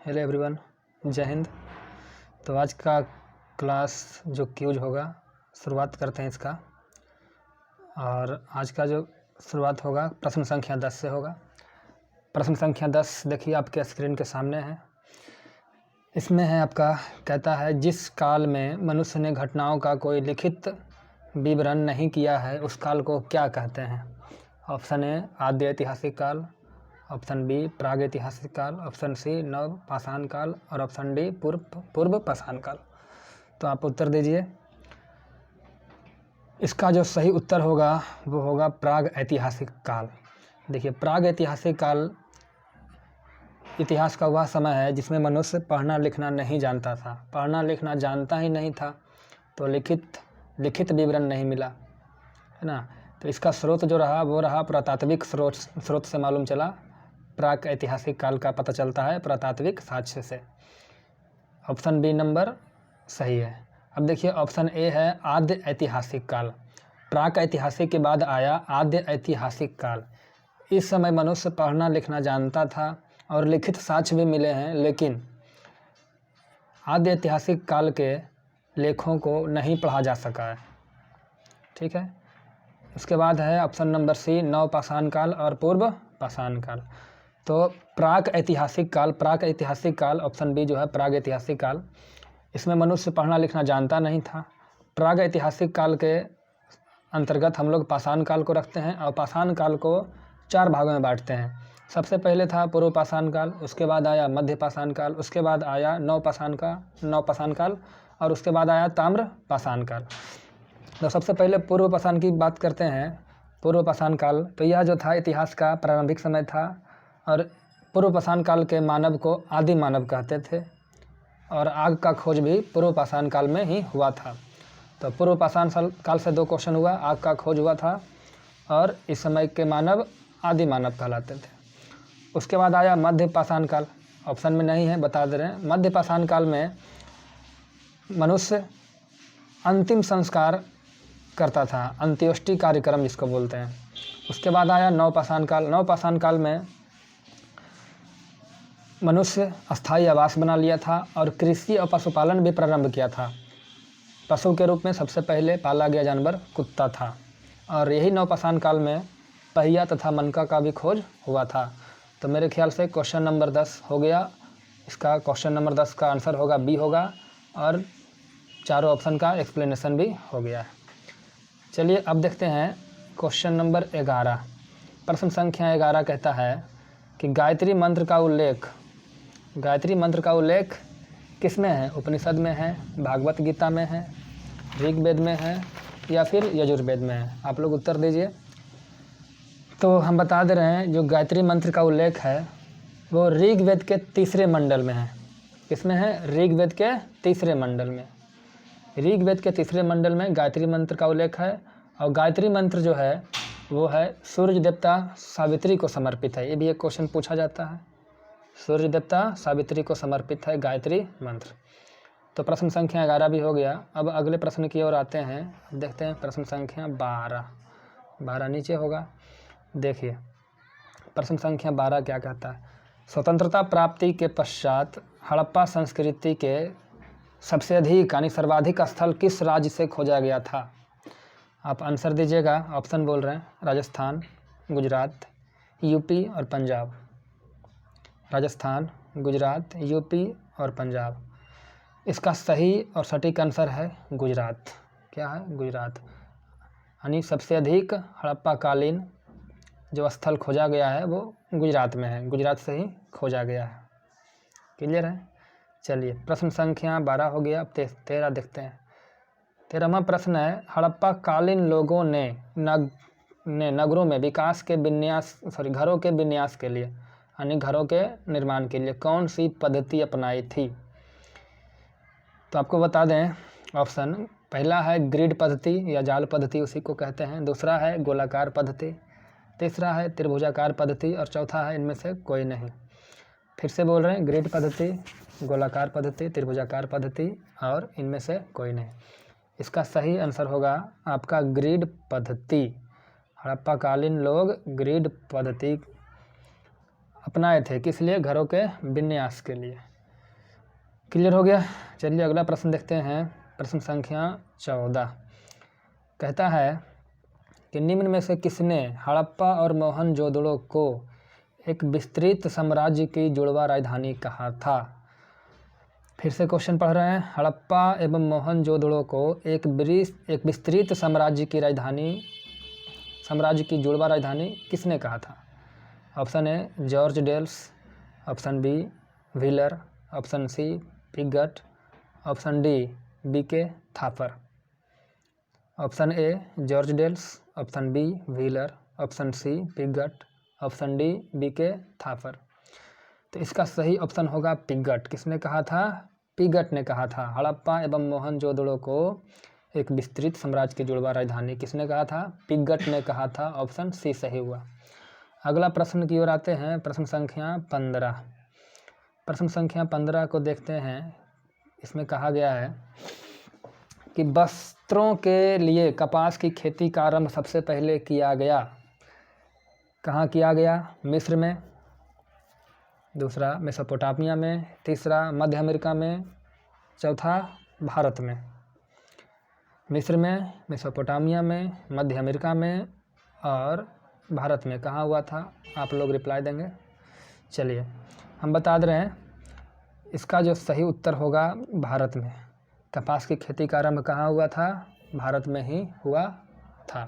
Hello everyone, जय हिंद। तो आज का क्लास जो क्यूज होगा शुरुआत करते हैं इसका। और आज का जो शुरुआत होगा प्रश्न संख्या 10 से होगा। प्रश्न संख्या 10 देखिए आपके स्क्रीन के सामने है। इसमें है आपका, कहता है जिस काल में मनुष्य ने घटनाओं का कोई लिखित विवरण नहीं किया है उस काल को क्या कहते हैं। ऑप्शन ए आद्य ऐतिहासिक काल, ऑप्शन बी प्रागैतिहासिक काल, ऑप्शन सी नव पाषाण काल और ऑप्शन डी पूर्व पाषाण काल। तो आप उत्तर दीजिए। इसका जो सही उत्तर होगा वो होगा प्राग ऐतिहासिक काल। देखिए, प्राग ऐतिहासिक काल इतिहास का वह समय है जिसमें मनुष्य पढ़ना लिखना नहीं जानता था। पढ़ना लिखना जानता ही नहीं था तो लिखित विवरण नहीं मिला, है ना। तो इसका स्रोत जो रहा वो रहा पुरातात्विक स्रोत से मालूम चला। प्राक ऐतिहासिक काल का पता चलता है पुरातात्विक साक्ष्य से। ऑप्शन बी नंबर सही है। अब देखिए, ऑप्शन ए है आद्य ऐतिहासिक काल। प्राक ऐतिहासिक के बाद आया आद्य ऐतिहासिक काल। इस समय मनुष्य पढ़ना लिखना जानता था और लिखित साक्ष्य भी मिले हैं, लेकिन आद्य ऐतिहासिक काल के लेखों को नहीं पढ़ा जा सका है। ठीक है। उसके बाद है ऑप्शन नंबर सी नव पाषाण काल और पूर्व पाषाण काल। तो प्राक ऐतिहासिक काल ऑप्शन बी जो है प्राग ऐतिहासिक काल, इसमें मनुष्य पढ़ना लिखना जानता नहीं था। प्राग ऐतिहासिक काल के अंतर्गत हम लोग पाषाण काल को रखते हैं और पाषाण काल को 4 भागों में बांटते हैं। सबसे पहले था पूर्व पाषाण काल, उसके बाद आया मध्य पाषाण काल, उसके बाद आया नव पाषाण काल और उसके बाद आया ताम्र पाषाण काल। तो सबसे पहले पूर्व पाषाण की बात करते हैं। पूर्व पाषाण काल, तो यह जो था इतिहास का प्रारंभिक समय था और पूर्व पाषाण काल के मानव को आदि मानव कहते थे और आग का खोज भी पूर्व पाषाण काल में ही हुआ था। तो पूर्व पाषाण काल से 2 क्वेश्चन हुआ, आग का खोज हुआ था और इस समय के मानव आदि मानव कहलाते थे। उसके बाद आया मध्य पाषाण काल, ऑप्शन में नहीं है, बता दे रहे हैं। मध्य पाषाण काल में मनुष्य अंतिम संस्कार करता था, अंत्येष्टि कार्यक्रम जिसको बोलते हैं। उसके बाद आया नव पाषाण काल। नव पाषाण काल में मनुष्य अस्थायी आवास बना लिया था और कृषि और पशुपालन भी प्रारंभ किया था। पशु के रूप में सबसे पहले पाला गया जानवर कुत्ता था और यही नव पाषाण काल में पहिया तथा मनका का भी खोज हुआ था। तो मेरे ख्याल से क्वेश्चन नंबर 10 हो गया। इसका क्वेश्चन नंबर 10 का आंसर होगा बी होगा और चारों ऑप्शन का एक्सप्लेनेशन भी हो गया है। चलिए अब देखते हैं क्वेश्चन नंबर 11। प्रश्न संख्या 11 कहता है कि गायत्री मंत्र का उल्लेख किस में है। उपनिषद में है, भागवत गीता में है, ऋग्वेद में है या फिर यजुर्वेद में है। आप लोग उत्तर दीजिए। तो हम बता दे रहे हैं जो गायत्री मंत्र का उल्लेख है वो ऋग्वेद के 3रे मंडल में है। किसमें है? ऋग्वेद के 3रे मंडल में। ऋग्वेद के 3रे मंडल में गायत्री मंत्र का उल्लेख है और गायत्री मंत्र जो है वो है सूर्य देवता सावित्री को समर्पित है। ये भी एक क्वेश्चन पूछा जाता है। सूर्य देवता सावित्री को समर्पित है गायत्री मंत्र। तो प्रश्न संख्या 11 भी हो गया। अब अगले प्रश्न की ओर आते हैं। देखते हैं प्रश्न संख्या 12 नीचे होगा। देखिए प्रश्न संख्या 12 क्या कहता है। स्वतंत्रता प्राप्ति के पश्चात हड़प्पा संस्कृति के सबसे अधिक यानी सर्वाधिक स्थल किस राज्य से खोजा गया था। आप आंसर दीजिएगा। ऑप्शन बोल रहे हैं राजस्थान, गुजरात, यूपी और पंजाब। राजस्थान, गुजरात, यूपी और पंजाब। इसका सही और सटीक आंसर है गुजरात। क्या है? गुजरात। यानी सबसे अधिक हड़प्पा कालीन जो स्थल खोजा गया है वो गुजरात में है। गुजरात से ही खोजा गया है। क्लियर है? चलिए प्रश्न संख्या 12 हो गया। अब 13 देखते हैं। 13वां प्रश्न है हड़प्पा कालीन लोगों ने नगरों में घरों के विन्यास के लिए यानी घरों के निर्माण के लिए कौन सी पद्धति अपनाई थी। तो आपको बता दें ऑप्शन, पहला है ग्रिड पद्धति या जाल पद्धति, उसी को कहते हैं। दूसरा है गोलाकार पद्धति, तीसरा है त्रिभुजाकार पद्धति और चौथा है इनमें से कोई नहीं। फिर से बोल रहे हैं, ग्रिड पद्धति, गोलाकार पद्धति, त्रिभुजाकार पद्धति और इनमें से कोई नहीं। इसका सही आंसर होगा आपका ग्रिड पद्धति। हड़प्पा कालीन लोग ग्रिड पद्धति अपनाए थे। किस लिए? घरों के विन्यास के लिए। क्लियर हो गया। चलिए अगला प्रश्न देखते हैं। प्रश्न संख्या 14 कहता है कि निम्न में से किसने हड़प्पा और मोहनजोदड़ो को एक विस्तृत साम्राज्य की जुड़वा राजधानी कहा था। फिर से क्वेश्चन पढ़ रहे हैं। हड़प्पा एवं मोहनजोदड़ो को एक विस्तृत साम्राज्य की जुड़वा राजधानी किसने कहा था। Option A George Dales, option B Wheeler, option C Piggott, option D B K Thapar. Option A George Dales, option B Wheeler, option C Piggott, option D B K Thapar. तो इसका सही ऑप्शन होगा पिगट। किसने कहा था? पिगट ने कहा था। हड़प्पा एवं मोहनजोदड़ो को एक विस्तृत साम्राज्य की जुड़वा राजधानी किसने कहा था? पिगट ने कहा था। ऑप्शन सी सही हुआ। अगला प्रश्न की ओर आते हैं। प्रश्न संख्या 15। प्रश्न संख्या 15 को देखते हैं। इसमें कहा गया है कि वस्त्रों के लिए कपास की खेती का आरंभ सबसे पहले किया गया। कहाँ किया गया? मिस्र में, दूसरा मेसोपोटामिया में, तीसरा मध्य अमेरिका में, चौथा भारत में। मिस्र में, मेसोपोटामिया में, मध्य अमेरिका में और भारत में कहाँ हुआ था? आप लोग रिप्लाई देंगे। चलिए हम बता दे रहे हैं, इसका जो सही उत्तर होगा भारत में। कपास की खेती का आरंभ कहाँ हुआ था? भारत में ही हुआ था।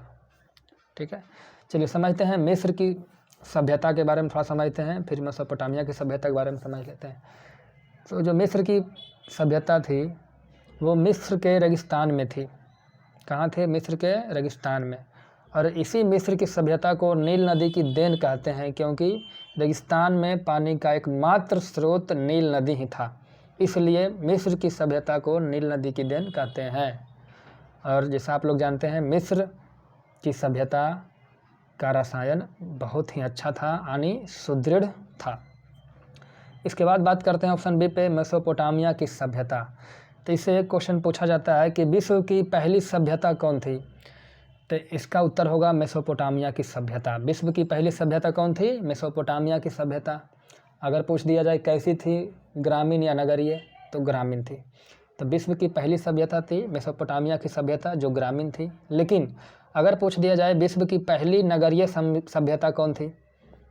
ठीक है, चलिए समझते हैं मिस्र की सभ्यता के बारे में थोड़ा समझते हैं, फिर मेसोपोटामिया की सभ्यता के बारे में समझ लेते हैं। तो जो मिस्र की सभ्यता थी वो मिस्र के रेगिस्तान में थी। कहाँ थे? मिस्र के रेगिस्तान में। और इसी मिस्र की सभ्यता को नील नदी की देन कहते हैं, क्योंकि रेगिस्तान में पानी का एकमात्र स्रोत नील नदी ही था। इसलिए मिस्र की सभ्यता को नील नदी की देन कहते हैं। और जैसा आप लोग जानते हैं, मिस्र की सभ्यता का रसायन बहुत ही अच्छा था, यानी सुदृढ़ था। इसके बाद बात करते हैं ऑप्शन बी पे, मेसोपोटामिया की सभ्यता। तो इससे एक क्वेश्चन पूछा जाता है कि विश्व की पहली सभ्यता कौन थी? तो इसका उत्तर होगा मेसोपोटामिया की सभ्यता। विश्व की पहली सभ्यता कौन थी? मेसोपोटामिया की सभ्यता। अगर पूछ दिया जाए कैसी थी, ग्रामीण या नगरीय, तो ग्रामीण थी। तो विश्व की पहली सभ्यता थी मेसोपोटामिया की सभ्यता, जो ग्रामीण थी। लेकिन अगर पूछ दिया जाए विश्व की पहली नगरीय सभ्यता कौन थी,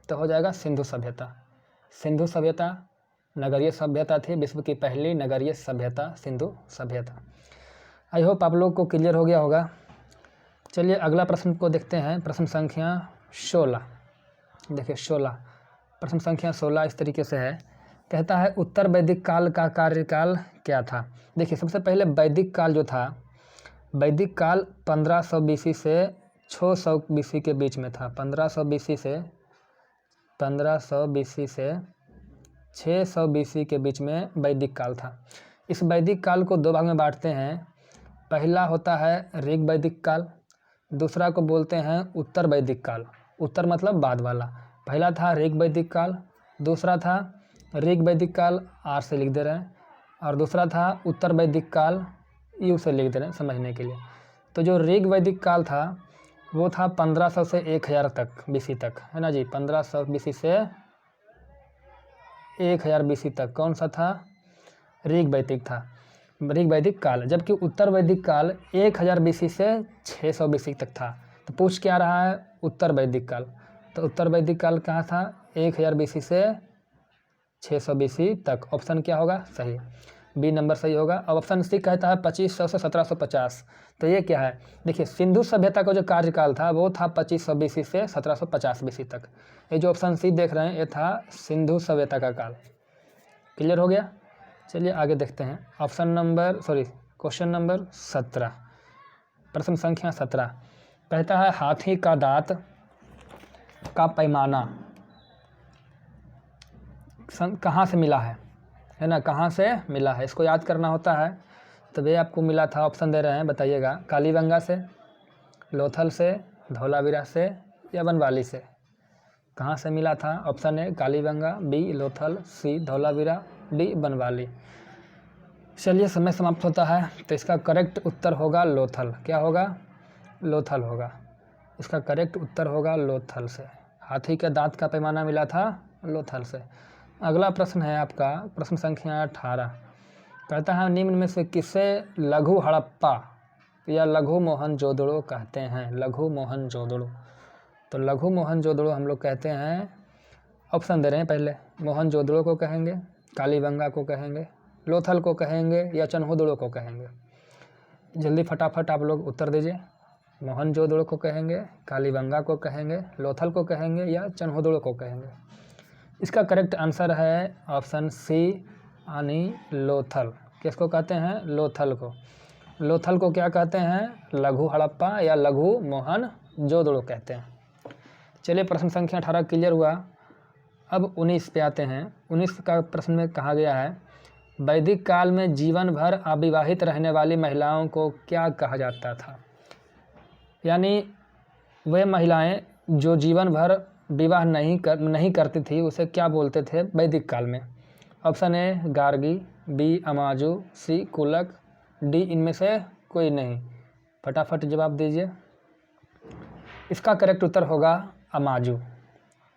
तो हो जाएगा सिंधु सभ्यता। सिंधु सभ्यता नगरीय सभ्यता थी। विश्व की पहली नगरीय सभ्यता सिंधु सभ्यता। आई होप आप लोग को क्लियर हो गया होगा। चलिए अगला प्रश्न को देखते हैं। प्रश्न संख्या 16। देखिए 16, प्रश्न संख्या 16 इस तरीके से है। कहता है उत्तर वैदिक काल का कार्यकाल क्या था? देखिए सबसे पहले वैदिक काल जो था, वैदिक काल 1500 BC से 600 BC के बीच में था। 1500 BC से 600 BC के बीच में वैदिक काल था। इस वैदिक काल को दो भाग में बांटते हैं। पहला होता है ऋग वैदिक काल, दूसरा को बोलते हैं उत्तर वैदिक काल। उत्तर मतलब बाद वाला। पहला था ऋग वैदिक काल, दूसरा था ऋग वैदिक काल आर से लिख दे रहे हैं, और दूसरा था उत्तर वैदिक काल यू से लिख दे रहे हैं समझने के लिए। तो जो ऋग वैदिक काल था वो था 1500 से 1000 तक BC तक, है ना जी। 1500 BC से 1000 BC तक कौन सा था? ऋग वैदिक था, ऋग वैदिक काल। जबकि उत्तर वैदिक काल 1000 BC से 600 BC तक था। तो पूछ क्या रहा है? उत्तर वैदिक काल। तो उत्तर वैदिक काल कहाँ था? 1000 BC से 600 BC तक। ऑप्शन क्या होगा? सही, बी नंबर सही होगा। अब ऑप्शन सी कहता है 2500 से 1750। तो ये क्या है? देखिए सिंधु सभ्यता का जो कार्यकाल था वो था 2500 BC से 1750 BC तक। ये जो ऑप्शन सी देख रहे हैं ये था सिंधु सभ्यता का काल। क्लियर हो गया। चलिए आगे देखते हैं। क्वेश्चन नंबर 17, प्रश्न संख्या 17 कहता है हाथी का दांत का पैमाना कहाँ से मिला है ना? कहाँ से मिला है, इसको याद करना होता है। तो ये आपको मिला था, ऑप्शन दे रहे हैं, बताइएगा। कालीबंगा से, लोथल से, धौलावीरा से या बनवाली से। कहाँ से मिला था? Option a Kalibanga, b Lothal, c Dholavira, d Banawali. चलिए समय समाप्त होता है। तो इसका करेक्ट उत्तर होगा लोथल। क्या होगा? लोथल होगा। इसका करेक्ट उत्तर होगा लोथल से। हाथी के दांत का पैमाना मिला था लोथल से। अगला प्रश्न है आपका प्रश्न संख्या 18। कहता है निम्न में से किसे लघु हड़प्पा या लघु मोहनजोदड़ो कहते हैं? लघु मोहनजोदड़ो, तो लघु मोहनजोदड़ो हम लोग कहते हैं, ऑप्शन दे रहे हैं पहले, मोहनजोदड़ो को कहेंगे, कालीबंगा को कहेंगे, लोथल को कहेंगे या चन्होदड़ो को कहेंगे। जल्दी फटाफट आप लोग उत्तर दीजिए। मोहनजोदड़ो को कहेंगे, कालीबंगा को कहेंगे, लोथल को कहेंगे या चन्होदड़ो को कहेंगे। इसका करेक्ट आंसर है ऑप्शन सी यानी लोथल। किसको कहते हैं? लोथल को। लोथल को क्या कहते हैं? लघु हड़प्पा या लघु मोहनजोदड़ो कहते हैं। चलिए प्रश्न संख्या 18 क्लियर हुआ। अब 19 पे आते हैं। 19 का प्रश्न में कहा गया है वैदिक काल में जीवन भर अविवाहित रहने वाली महिलाओं को क्या कहा जाता था? यानी वे महिलाएं जो जीवन भर विवाह नहीं करती थी उसे क्या बोलते थे वैदिक काल में? ऑप्शन ए गार्गी, बी अमाजू, सी कुलक, डी इनमें से कोई नहीं। फटाफट जवाब दीजिए। इसका करेक्ट उत्तर होगा अमाजू।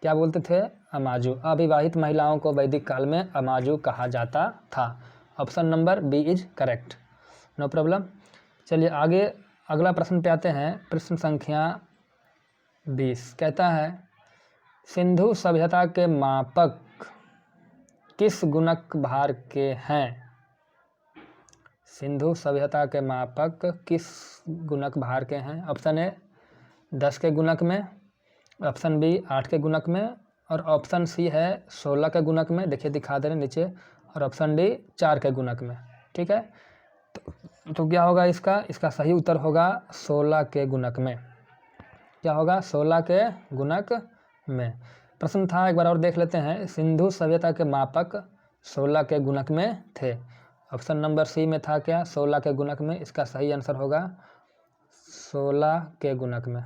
क्या बोलते थे? अमाजू। अविवाहित महिलाओं को वैदिक काल में अमाजू कहा जाता था। Option number B is correct, no problem. चलिए आगे अगला प्रश्न पे आते हैं। प्रश्न संख्या 20 कहता है सिंधु सभ्यता के मापक किस गुणक भार के हैं? सिंधु सभ्यता के मापक किस गुणक भार के हैं? ऑप्शन ए 10 के गुणक में, ऑप्शन बी 8 के गुणक में और ऑप्शन सी है 16 के गुणक में। देखिए दिखा दे रहे नीचे। और ऑप्शन डी 4 के गुणक में। ठीक है, तो क्या होगा इसका सही उत्तर होगा 16 के गुणक में। क्या होगा? 16 के गुणक में। प्रश्न था एक बार और देख लेते हैं। सिंधु सभ्यता के मापक 16 के गुणक में थे। ऑप्शन नंबर सी में था क्या? 16 के गुणक में। इसका सही आंसर होगा 16 के गुणक में।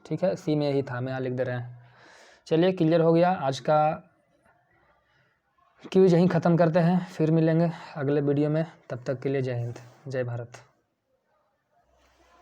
ठीक है, सी में ही था, मैं यहाँ लिख दे रहे हैं। चलिए क्लियर हो गया। आज का क्विज यहीं ख़त्म करते हैं, फिर मिलेंगे अगले वीडियो में। तब तक के लिए जय हिंद, जय भारत।